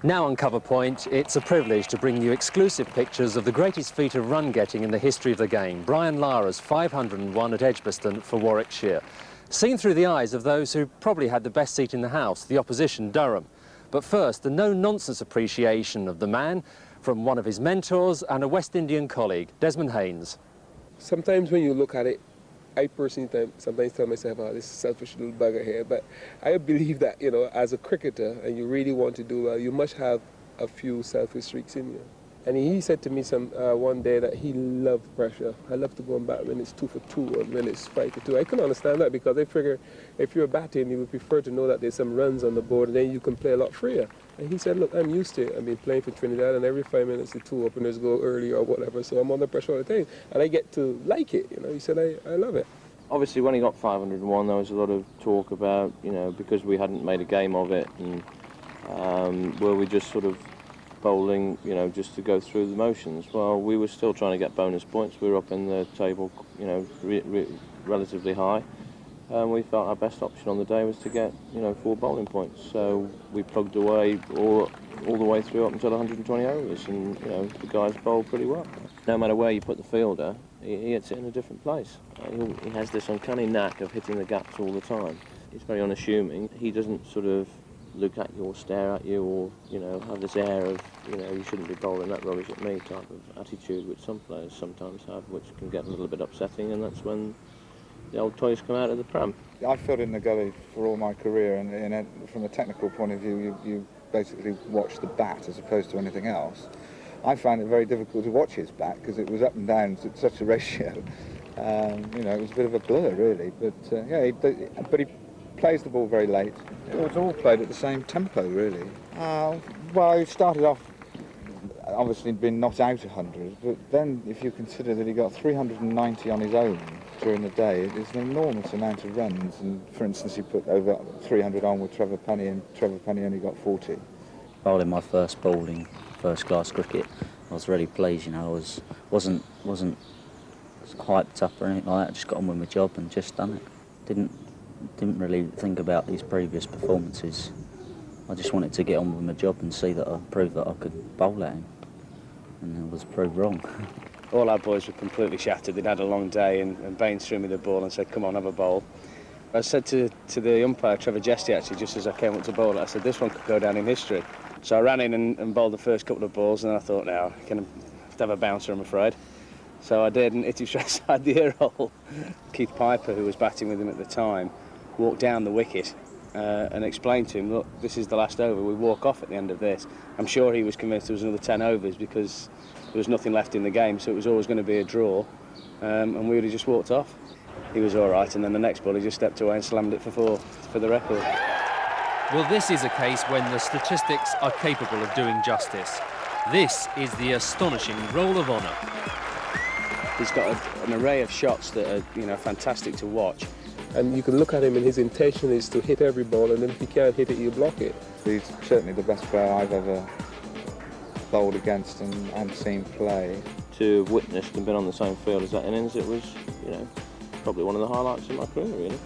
Now on Cover Point, it's a privilege to bring you exclusive pictures of the greatest feat of run-getting in the history of the game, Brian Lara's 501 at Edgbaston for Warwickshire. Seen through the eyes of those who probably had the best seat in the house, the opposition Durham. But first, the no-nonsense appreciation of the man from one of his mentors and a West Indian colleague, Desmond Haynes. Sometimes when you look at it, I personally sometimes tell myself, oh, this is a selfish little bugger here. But I believe that, you know, as a cricketer, and you really want to do well, you must have a few selfish streaks in you. And he said to me one day that he loved pressure. I love to go and bat when it's 2 for 2 or when it's 5 for 2. I can understand that because I figure if you're batting, you would prefer to know that there's some runs on the board and then you can play a lot freer. And he said, look, I'm used to it. I've been playing for Trinidad and every 5 minutes the 2 openers go early or whatever, so I'm under pressure all the time. And I get to like it, you know. He said, I love it. Obviously, when he got 501, there was a lot of talk about, you know, because we hadn't made a game of it, and were we just sort of bowling, you know, just to go through the motions. Well, we were still trying to get bonus points. We were up in the table, you know, relatively high. We felt our best option on the day was to get, you know, 4 bowling points. So we plugged away all the way through up until 120 overs, and, you know, the guys bowled pretty well. No matter where you put the fielder, he hits it in a different place. He has this uncanny knack of hitting the gaps all the time. He's very unassuming. He doesn't sort of look at you or stare at you or, you know, have this air of, you know, you shouldn't be bowling that rubbish at me type of attitude, which some players sometimes have, which can get a little bit upsetting, and that's when the old toys come out of the pram. I filled in the gully for all my career, and from a technical point of view, you basically watch the bat as opposed to anything else. I found it very difficult to watch his bat because it was up and down at such a ratio. You know, it was a bit of a blur, really. But yeah, but he plays the ball very late. It was all played at the same tempo, really. Well, he started off obviously been not out 100, but then if you consider that he got 390 on his own during the day, it is an enormous amount of runs. And for instance, he put over 300 on with Trevor Penny, and Trevor Penny only got 40. Bowling my first ball in first-class cricket, I was really pleased. You know, wasn't hyped up or anything like that. I just got on with my job and just done it. Didn't really think about these previous performances. I just wanted to get on with my job and see that I proved that I could bowl at him, and I was proved wrong. All our boys were completely shattered. They'd had a long day, and Baines threw me the ball and said, come on, have a bowl. I said to the umpire, Trevor Jesty, actually, just as I came up to bowl it, I said, this one could go down in history. So I ran in and bowled the first couple of balls, and I thought, now, I can have a bouncer, I'm afraid. So I did, and hit him straight side the ear hole. Keith Piper, who was batting with him at the time, walked down the wicket and explained to him, look, this is the last over, we walk off at the end of this. I'm sure he was convinced there was another 10 overs because there was nothing left in the game, so it was always going to be a draw, and we would have just walked off. He was all right, and then the next ball he just stepped away and slammed it for 4 for the record. Well, this is a case when the statistics are capable of doing justice. This is the astonishing Roll of Honour. He's got an array of shots that are, you know, fantastic to watch. And you can look at him and his intention is to hit every ball, and then if he can't hit it, you block it. He's certainly the best player I've ever bowled against and seen play. To have witnessed and been on the same field as that innings, it was, you know, probably one of the highlights of my career, really.